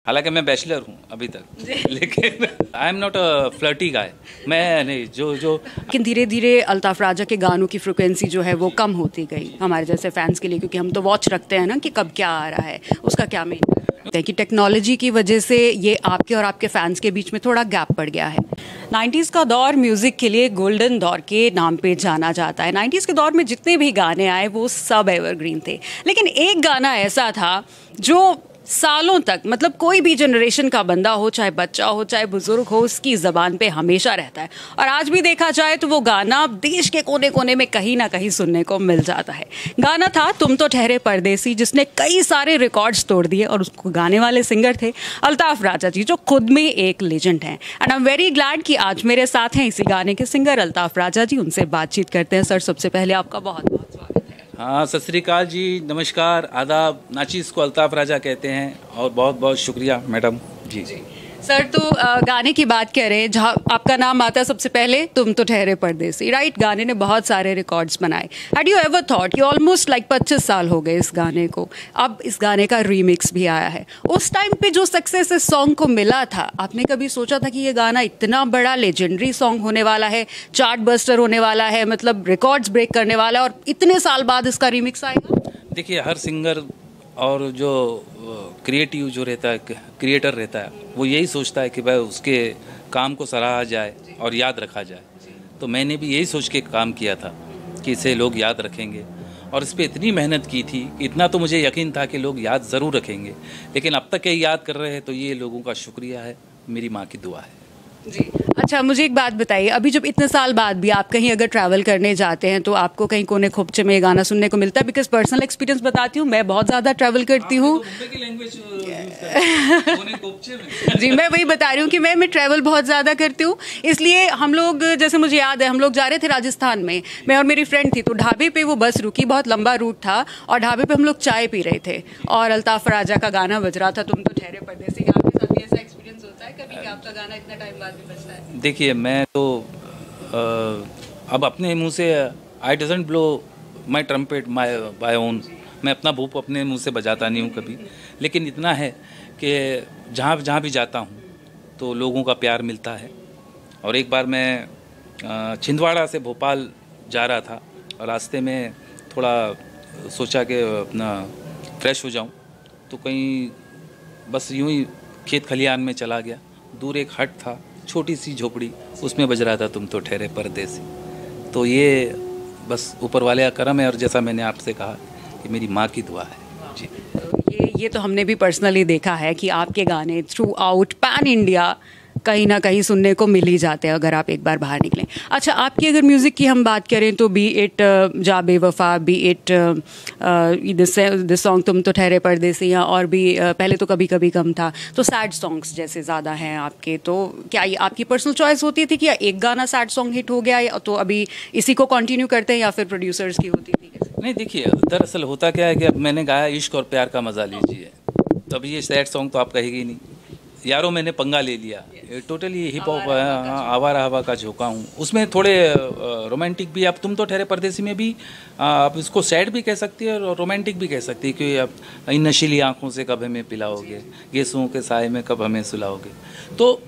हालांकि मैं बैचलर हूँ अभी तक, लेकिन I am not a flirty guy. मैं नहीं जो लेकिन धीरे धीरे अल्ताफ राजा के गानों की फ्रिक्वेंसी जो है वो कम होती गई हमारे जैसे फैंस के लिए, क्योंकि हम तो वॉच रखते हैं ना कि कब क्या आ रहा है, उसका क्या मेन है कि टेक्नोलॉजी की वजह से ये आपके और आपके फैंस के बीच में थोड़ा गैप पड़ गया है। 90s का दौर म्यूज़िक के लिए गोल्डन दौर के नाम पे जाना जाता है। 90s के दौर में जितने भी गाने आए वो सब एवरग्रीन थे, लेकिन एक गाना ऐसा था जो सालों तक, मतलब कोई भी जनरेशन का बंदा हो, चाहे बच्चा हो चाहे बुजुर्ग हो, उसकी ज़बान पे हमेशा रहता है। और आज भी देखा जाए तो वो गाना देश के कोने कोने में कहीं ना कहीं सुनने को मिल जाता है। गाना था तुम तो ठहरे परदेसी, जिसने कई सारे रिकॉर्ड्स तोड़ दिए, और उसको गाने वाले सिंगर थे अल्ताफ राजा जी, जो खुद में एक लेजेंड हैं। And I am very glad कि आज मेरे साथ हैं इसी गाने के सिंगर अल्ताफ राजा जी। उनसे बातचीत करते हैं। सर, सबसे पहले आपका बहुत बहुत स्वागत है। हाँ, सत श्री अकाल जी, नमस्कार, आदाब। नाचीज़ को अल्ताफ राजा कहते हैं, और बहुत बहुत शुक्रिया मैडम जी। सर, तो गाने की बात करें, जहाँ आपका नाम आता है सबसे पहले तुम तो ठहरे परदेसी, राइट? गाने ने बहुत सारे रिकॉर्ड्स बनाए। हैड यू एवर थॉट कि ऑलमोस्ट लाइक 25 साल हो गए इस गाने को, अब इस गाने का रीमिक्स भी आया है। उस टाइम पे जो सक्सेस इस सॉन्ग को मिला था, आपने कभी सोचा था कि ये गाना इतना बड़ा लेजेंडरी सॉन्ग होने वाला है, चार्ट बस्टर होने वाला है, मतलब रिकॉर्ड्स ब्रेक करने वाला है, और इतने साल बाद इसका रीमिक्स आएगा? देखिए, हर सिंगर और जो क्रिएटिव जो रहता है, क्रिएटर रहता है, वो यही सोचता है कि भाई उसके काम को सराहा जाए और याद रखा जाए। तो मैंने भी यही सोच के काम किया था कि इसे लोग याद रखेंगे, और इस पर इतनी मेहनत की थी, इतना तो मुझे यकीन था कि लोग याद ज़रूर रखेंगे। लेकिन अब तक ये याद कर रहे हैं तो ये लोगों का शुक्रिया है, मेरी माँ की दुआ है जी। अच्छा, मुझे एक बात बताइए, अभी जब इतने साल बाद भी आप कहीं अगर ट्रैवल करने जाते हैं तो आपको कहीं कोने खोपचे में ये गाना सुनने को मिलता है? बिकॉज पर्सनल एक्सपीरियंस बताती हूँ, मैं बहुत ज़्यादा ट्रैवल करती हूँ। जी, मैं वही बता रही हूँ कि मैं ट्रैवल बहुत ज़्यादा करती हूँ, इसलिए हम लोग, जैसे मुझे याद है, हम लोग जा रहे थे राजस्थान में, मैं और मेरी फ्रेंड थी, तो ढाबे पे वो बस रुकी, बहुत लंबा रूट था, और ढाबे पे हम लोग चाय पी रहे थे और अल्ताफ राजा का गाना बज रहा था, तुम तो ठहरे परदेसी। आपके साथ भी ऐसा एक्सपीरियंस होता है कभी कि आपका गाना इतना टाइम बाद भी बजता है? देखिए, मैं तो अब अपने मुंह से I doesn't blow my trumpet my by own, मैं अपना भूप अपने मुंह से बजाता नहीं हूँ कभी। लेकिन इतना है कि जहाँ जहाँ भी जाता हूँ तो लोगों का प्यार मिलता है। और एक बार मैं छिंदवाड़ा से भोपाल जा रहा था, और रास्ते में थोड़ा सोचा कि अपना फ्रेश हो जाऊँ, तो कहीं बस यूँ ही खेत खलियान में चला गया। दूर एक हट था, छोटी सी झोपड़ी, उसमें बज रहा था तुम तो ठहरे परदेसी। तो ये बस ऊपर वाले का करम है, और जैसा मैंने आपसे कहा कि मेरी माँ की दुआ है जी। ये तो हमने भी पर्सनली देखा है कि आपके गाने थ्रू आउट पैन इंडिया कहीं ना कहीं सुनने को मिल ही जाते हैं अगर आप एक बार बाहर निकलें। अच्छा, आपकी अगर म्यूज़िक की हम बात करें तो बी इट जा बेवफा, बी इट दिस सॉन्ग तुम तो ठहरे परदेसी, और भी पहले तो कभी कभी कम था, तो सैड सॉन्ग्स जैसे ज़्यादा हैं आपके, तो क्या ये आपकी पर्सनल चॉइस होती थी कि एक गाना सैड सॉन्ग हिट हो गया तो अभी इसी को कंटिन्यू करते हैं, या फिर प्रोड्यूसर्स की होती थी? नहीं, देखिए, दरअसल होता क्या है कि अब मैंने गाया इश्क और प्यार का मज़ा लीजिए, तो अब ये सैड सॉन्ग तो आप कहेगी नहीं। यारों मैंने पंगा ले लिया, टोटली हिप हॉप, आवारा हवा का झोंका हूँ, उसमें थोड़े रोमांटिक भी। अब तुम तो ठहरे परदेसी में भी आप इसको सैड भी कह सकती है और रोमांटिक भी कह सकती है कि अब इन नशीली आँखों से कब हमें पिलाओगे, गेसुओं के साए में कब हमें सुलाओगे। तो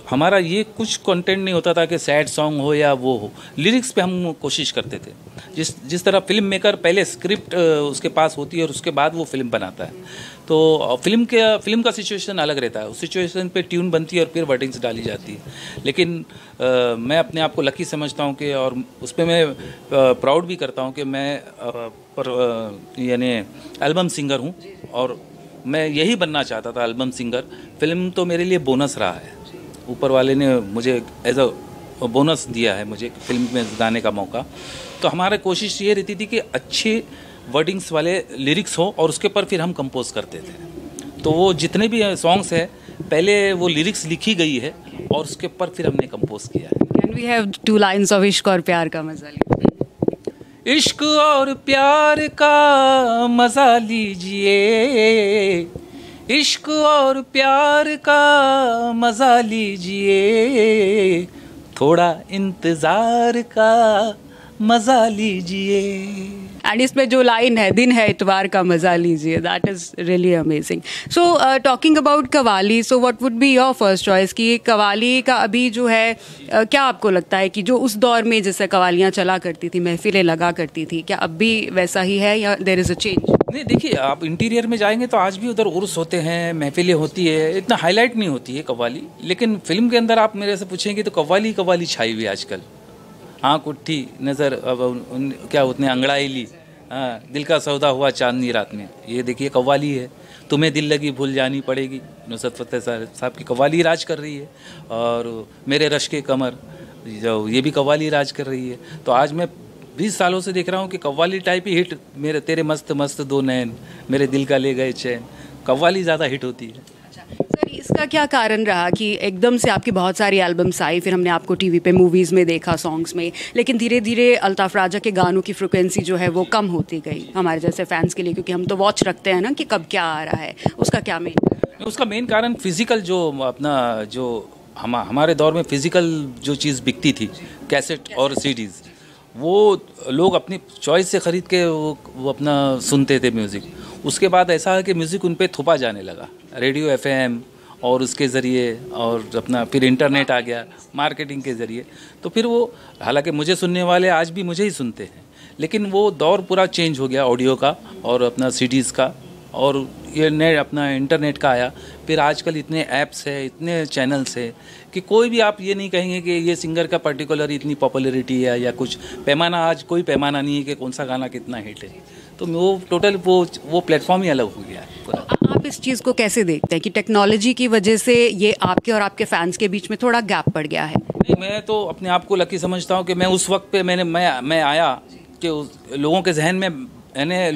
हमारा ये कुछ कंटेंट नहीं होता था कि सैड सॉन्ग हो या वो हो, लिरिक्स पे हम कोशिश करते थे। जिस तरह फिल्म मेकर पहले स्क्रिप्ट उसके पास होती है और उसके बाद वो फिल्म बनाता है, तो फिल्म का सिचुएशन अलग रहता है, उस सिचुएशन पे ट्यून बनती है और फिर वर्डिंग्स डाली जाती है। लेकिन मैं अपने आप को लकी समझता हूँ कि, और उस पर मैं प्राउड भी करता हूँ कि मैं यानी एल्बम सिंगर हूँ, और मैं यही बनना चाहता था, एल्बम सिंगर। फिल्म तो मेरे लिए बोनस रहा है, ऊपर वाले ने मुझे एज अ बोनस दिया है मुझे फिल्म में गाने का मौका। तो हमारी कोशिश ये रहती थी कि अच्छे वर्डिंग्स वाले लिरिक्स हो, और उसके ऊपर फिर हम कंपोज करते थे। तो वो जितने भी सॉन्ग्स हैं, पहले वो लिरिक्स लिखी गई है और उसके ऊपर फिर हमने कंपोज किया है। Can we have 2 lines of इश्क और प्यार का मजा लीजिए? इश्क और प्यार का मजा लीजिए, इश्क और प्यार का मजा लीजिए, थोड़ा इंतजार का मजा लीजिए। एंड इसमें जो लाइन है, दिन है इतवार का मजा लीजिए, that is really amazing. So talking about qawwali, so what would be your first choice कि कवाली का अभी जो है क्या आपको लगता है कि जो उस दौर में जैसे कवालियाँ चला करती थी, महफिलें लगा करती थी, क्या अब भी वैसा ही है या देयर इज अ चेंज? नहीं, देखिए आप इंटीरियर में जाएंगे तो आज भी उधर उर्स होते हैं, महफिलें होती है, इतना हाईलाइट नहीं होती है कव्वाली. लेकिन फिल्म के अंदर आप मेरे से पूछेंगे तो कव्वाली कव्वाली छाई हुई आजकल. आँख उठी नज़र अब क्या उतने अंगड़ाई ली, हाँ दिल का सौदा हुआ चांदनी रात में, ये देखिए कव्वाली है. तुम्हें दिल लगी भूल जानी पड़ेगी, नुसरत फतेह साहब की कव्वाली राज कर रही है. और मेरे रश के कमर, जो ये भी कव्वाली राज कर रही है. तो आज मैं 20 सालों से देख रहा हूँ कि कव्वाली टाइप ही हिट, मेरे तेरे मस्त मस्त दो नैन, मेरे दिल का ले गए चैन, कव्वाली ज़्यादा हिट होती है. सर इसका क्या कारण रहा कि एकदम से आपकी बहुत सारी एल्बम्स आई, फिर हमने आपको टीवी पे मूवीज़ में देखा, सॉन्ग्स में, लेकिन धीरे धीरे अल्ताफ़ राजा के गानों की फ्रिक्वेंसी जो है वो कम होती गई हमारे जैसे फैंस के लिए, क्योंकि हम तो वॉच रखते हैं ना कि कब क्या आ रहा है. उसका क्या मेन? उसका मेन कारण फिज़िकल, जो अपना जो हमारे दौर में फिज़िकल जो चीज़ बिकती थी, कैसेट और सीडीज़, वो लोग अपनी चॉइस से ख़रीद के वो अपना सुनते थे म्यूज़िक. उसके बाद ऐसा है कि म्यूज़िक उन पे थोपा जाने लगा, रेडियो एफएम और उसके ज़रिए, और अपना फिर इंटरनेट आ गया मार्केटिंग के ज़रिए. तो फिर वो, हालांकि मुझे सुनने वाले आज भी मुझे ही सुनते हैं, लेकिन वो दौर पूरा चेंज हो गया ऑडियो का और अपना सीडीज़ का, और ये नए अपना इंटरनेट का आया. फिर आजकल इतने ऐप्स है, इतने चैनल्स है कि कोई भी आप ये नहीं कहेंगे कि ये सिंगर का पर्टिकुलर इतनी पॉपुलैरिटी है या कुछ पैमाना. आज कोई पैमाना नहीं है कि कौन सा गाना कितना हिट है. तो वो टोटल वो प्लेटफॉर्म ही अलग हो गया है पूरा. आप इस चीज़ को कैसे देखते हैं कि टेक्नोलॉजी की वजह से ये आपके और आपके फैंस के बीच में थोड़ा गैप पड़ गया है? नहीं, मैं तो अपने आप को लकी समझता हूँ कि मैं उस वक्त पे मैं आया कि लोगों के जहन में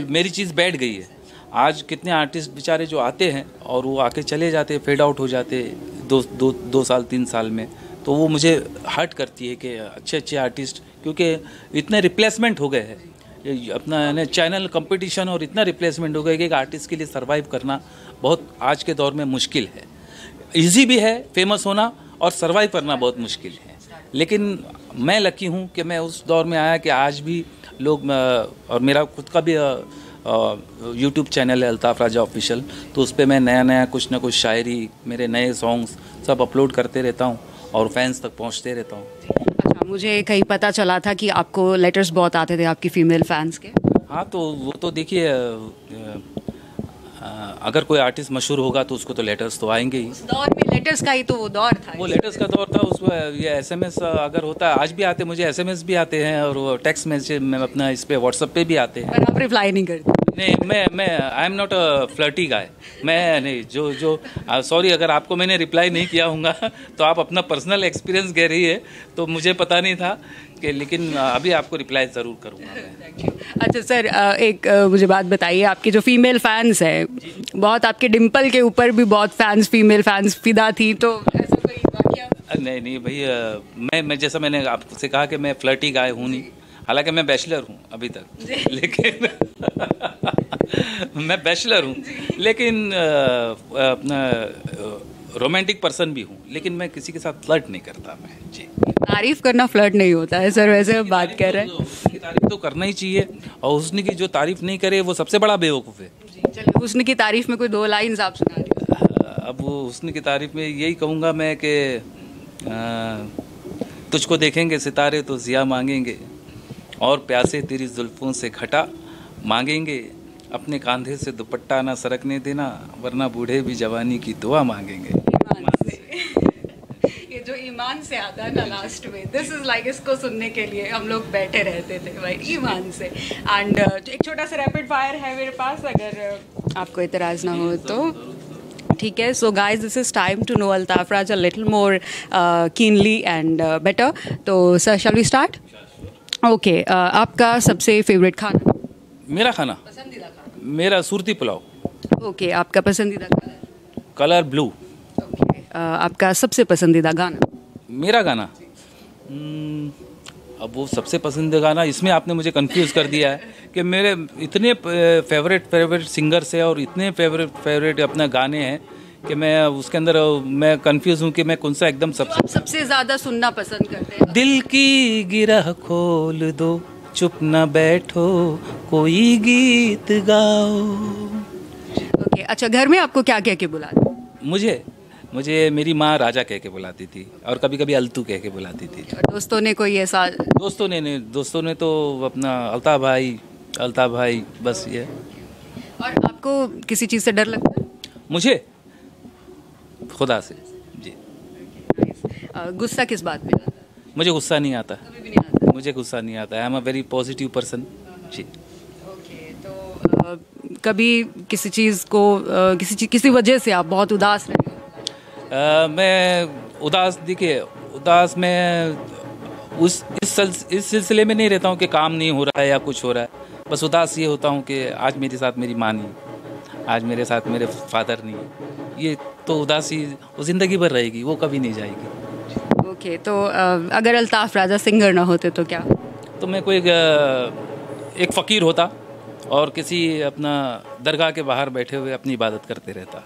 मेरी चीज़ बैठ गई है. आज कितने आर्टिस्ट बेचारे जो आते हैं और वो आके चले जाते, फेड आउट हो जाते 2 साल 3 साल में. तो वो मुझे हर्ट करती है कि अच्छे अच्छे आर्टिस्ट, क्योंकि इतने रिप्लेसमेंट हो गए हैं, अपना चैनल कंपटीशन और इतना रिप्लेसमेंट हो गया कि एक आर्टिस्ट के लिए सर्वाइव करना बहुत आज के दौर में मुश्किल है. इजी भी है फेमस होना, और सर्वाइव करना बहुत मुश्किल है. लेकिन मैं लकी हूँ कि मैं उस दौर में आया कि आज भी लोग, और मेरा खुद का भी यूट्यूब चैनल है अल्ताफ़ राजा ऑफिशियल, तो उस पर मैं नया कुछ ना कुछ शायरी, मेरे नए सॉन्ग्स सब अपलोड करते रहता हूँ और फैंस तक पहुँचते रहता हूँ. अच्छा, मुझे कहीं पता चला था कि आपको लेटर्स बहुत आते थे आपकी फीमेल फैंस के. हाँ, तो वो तो देखिए, अगर कोई आर्टिस्ट मशहूर होगा तो उसको तो लेटर्स तो आएंगे ही. उस दौर में लेटर्स का ही तो वो दौर था. वो लेटर्स का दौर था. उसमें ये एसएमएस अगर होता है, आज भी आते, मुझे एसएमएस भी आते हैं और वो टेक्स्ट मैसेज में अपना इस पे व्हाट्सएप पे भी आते हैं. पर आप रिप्लाई नहीं करते? नहीं, मैं I am not a flirty guy. मैं नहीं, जो सॉरी अगर आपको मैंने रिप्लाई नहीं किया होगा तो आप अपना पर्सनल एक्सपीरियंस कह रही है, तो मुझे पता नहीं था कि, लेकिन अभी आपको रिप्लाई ज़रूर करूँगा मैं. अच्छा सर, एक मुझे बात बताइए, आपके जो फीमेल फैंस हैं, बहुत आपके डिम्पल के ऊपर भी बहुत फैंस, फीमेल फैंस फिदा थी, तो ऐसा कोई वाकया? नहीं भैया, मैं जैसा मैंने आपसे कहा कि मैं फ्लर्टी गाय हूँ नहीं, हालांकि मैं बैचलर हूँ अभी तक, लेकिन मैं बैचलर हूँ, लेकिन अपना रोमांटिक पर्सन भी हूँ, लेकिन मैं किसी के साथ फ्लर्ट नहीं करता मैं. जी, तारीफ करना फ्लर्ट नहीं होता है सर, वैसे बात कर रहे हैं. हुस्न की तारीफ तो करना ही चाहिए, और हुस्न की जो तारीफ नहीं करे वो सबसे बड़ा बेवकूफ़ है. चलिए, हुस्न की तारीफ में कोई 2 लाइन्स आप सुना दीजिए. अब वो हुस्न की तारीफ में यही कहूँगा मैं कि तुझको देखेंगे सितारे तो ज़िया मांगेंगे, और प्यासे तेरी जुल्फ़ों से घटा मांगेंगे, अपने कांधे से दुपट्टा ना सरकने देना, वरना बूढ़े भी जवानी की दुआ मांगेंगे. ये जो ईमान से आता है ना लास्ट में, दिस इज लाइक, इसको सुनने के लिए हम लोग बैठे रहते थे भाई, ईमान से. एंड एक छोटा सा रैपिड फायर है मेरे पास, अगर आपको इतराज़ ना हो तो. ठीक है. So guys, this is time to know Altaf Raja little more keenly and better. तो sir, shall we start? Okay. आपका सबसे फेवरेट खाना? मेरा खाना, पसंदीदा खाना मेरा सूरती पुलाव. ओके. आपका पसंदीदा कलर ब्लू. ओके. आपका सबसे पसंदीदा गाना? मेरा गाना, अब वो सबसे पसंदीदा गाना, इसमें आपने मुझे कंफ्यूज कर दिया है कि मेरे इतने फेवरेट सिंगर्स है और इतने फेवरेट अपना गाने हैं कि मैं उसके अंदर मैं कंफ्यूज हूँ कि मैं कौन सा एकदम सबसे ज़्यादा सुनना पसंद करते हैं. दिल की गिरह खोल दो, चुप न बैठो कोई गीत गाओ। ओके, अच्छा, घर में आपको क्या कह के बुलाते? मुझे मेरी माँ राजा कह के बुलाती थी और कभी कभी अल्तू कह के बुलाती थी। और दोस्तों ने कोई ऐसा? दोस्तों ने तो अपना अल्ताफ भाई बस ये। और आपको किसी चीज़ से डर लगता है? मुझे खुदा से जी। गुस्सा किस बात पे आता है? मुझे गुस्सा नहीं आता, कभी भी नहीं आता? मुझे गुस्सा नहीं आता। I am a very positive person जी। ओके, तो कभी किसी चीज़ को किसी वजह से आप बहुत उदास रहे? मैं उदास में इस सिलसिले में नहीं रहता हूँ कि काम नहीं हो रहा है या कुछ हो रहा है। बस उदास ये होता हूँ कि आज मेरे साथ मेरी माँ नहीं, आज मेरे साथ मेरे फादर नहीं। ये तो उदासी वो ज़िंदगी भर रहेगी, वो कभी नहीं जाएगी। ओके, तो अगर अल्ताफ राजा सिंगर ना होते तो क्या? तो मैं कोई एक फ़कीर होता और किसी अपना दरगाह के बाहर बैठे हुए अपनी इबादत करते रहता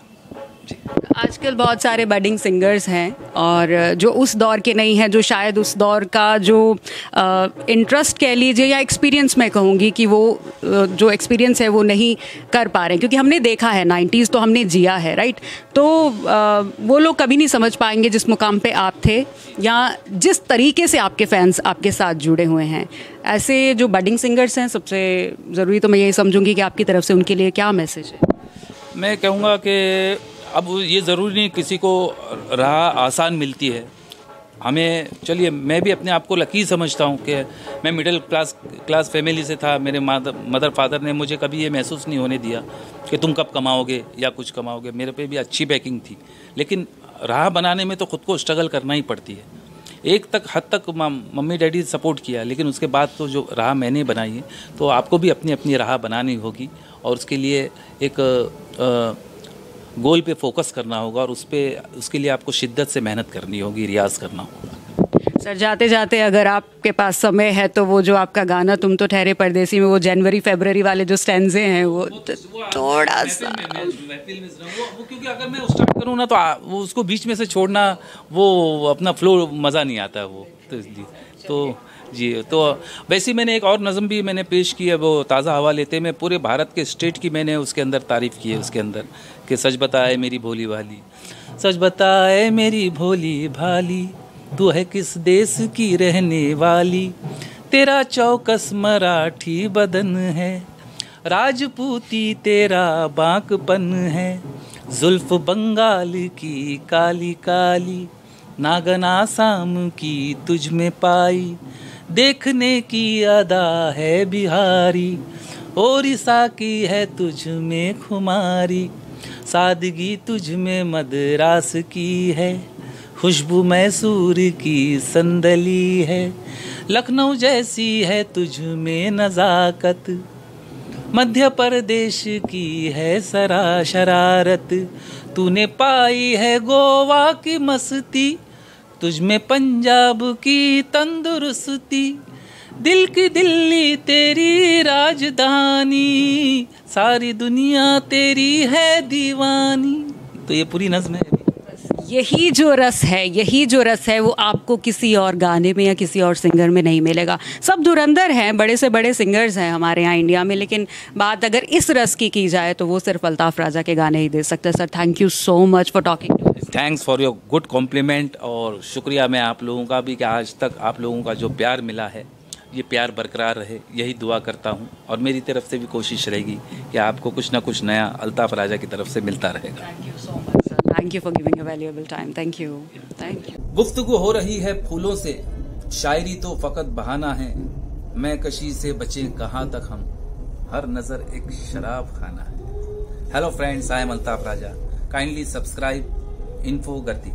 जी। आजकल बहुत सारे बडिंग सिंगर्स हैं और जो उस दौर के नहीं हैं, जो शायद उस दौर का जो इंटरेस्ट कह लीजिए या एक्सपीरियंस मैं कहूँगी कि वो जो एक्सपीरियंस है वो नहीं कर पा रहे हैं, क्योंकि हमने देखा है 90s तो हमने जिया है, राइट? तो वो लोग कभी नहीं समझ पाएंगे जिस मुकाम पे आप थे या जिस तरीके से आपके फैंस आपके साथ जुड़े हुए हैं। ऐसे जो बडिंग सिंगर्स हैं, सबसे ज़रूरी तो मैं यही समझूंगी कि आपकी तरफ से उनके लिए क्या मैसेज है? मैं कहूँगा कि अब ये ज़रूरी नहीं किसी को राह आसान मिलती है। हमें चलिए, मैं भी अपने आप को लकी समझता हूँ कि मैं मिडिल क्लास फैमिली से था। मेरे मदर फादर ने मुझे कभी ये महसूस नहीं होने दिया कि तुम कब कमाओगे या कुछ कमाओगे। मेरे पे भी अच्छी बैकिंग थी, लेकिन राह बनाने में तो ख़ुद को स्ट्रगल करना ही पड़ती है। एक हद तक मम्मी डैडी सपोर्ट किया, लेकिन उसके बाद तो जो राह मैंने बनाई है, तो आपको भी अपनी अपनी राह बनानी होगी और उसके लिए एक गोल पे फोकस करना होगा और उसके लिए आपको शिद्दत से मेहनत करनी होगी, रियाज करना होगा। सर, जाते जाते अगर आपके पास समय है तो वो जो आपका गाना तुम तो ठहरे परदेसी में वो जनवरी फरवरी वाले जो स्टैंजे हैं वो थोड़ा सा वो क्योंकि अगर मैं स्टार्ट करूँ ना तो वो उसको बीच में से छोड़ना, वो अपना फ्लो मज़ा नहीं आता वो तो वैसे मैंने एक और नज़म भी मैंने पेश की है, वो ताज़ा हवा लेते में पूरे भारत के स्टेट की मैंने उसके अंदर तारीफ़ की है। उसके अंदर कि सच बताए मेरी भोली भाली, सच बताए मेरी भोली भाली, तू है किस देश की रहने वाली, तेरा चौकस मराठी बदन है, राजपूती तेरा बांकपन है, जुल्फ बंगाल की काली काली, नागन आसाम की तुझ में पाई, देखने की अदा है बिहारी, ओडिशा की है तुझ में खुमारी, सादगी तुझ में मद्रास की है, खुशबू मैसूर की संदली है, लखनऊ जैसी है तुझ में नज़ाकत, मध्य प्रदेश की है सरा शरारत, तूने पाई है गोवा की मस्ती, तुझ में पंजाब की तंदुरुस्ती, दिल की दिल्ली तेरी राजधानी, सारी दुनिया तेरी है दीवानी। तो ये पूरी नज़्म है। यही जो रस है वो आपको किसी और गाने में या किसी और सिंगर में नहीं मिलेगा। सब धुरंधर हैं, बड़े से बड़े सिंगर्स हैं हमारे यहाँ इंडिया में, लेकिन बात अगर इस रस की जाए तो वो सिर्फ अल्ताफ राजा के गाने ही दे सकते हैं। Sir, thank you so much for talking to us. Thanks for your good compliment और शुक्रिया मैं आप लोगों का भी कि आज तक आप लोगों का जो प्यार मिला है ये प्यार बरकरार रहे, यही दुआ करता हूँ और मेरी तरफ से भी कोशिश रहेगी कि आपको कुछ ना कुछ नया अल्ताफ राजा की तरफ से मिलता रहेगा। Thank you so much sir, thank you for giving a valuable time. Thank you. गुफ्तगू हो रही है फूलों से, शायरी तो फकत बहाना है, मैं कशी से बचे कहाँ तक हम, हर नजर एक शराब खाना है। Hello friends, I am Altaf Raja. Kindly subscribe info गर्दी।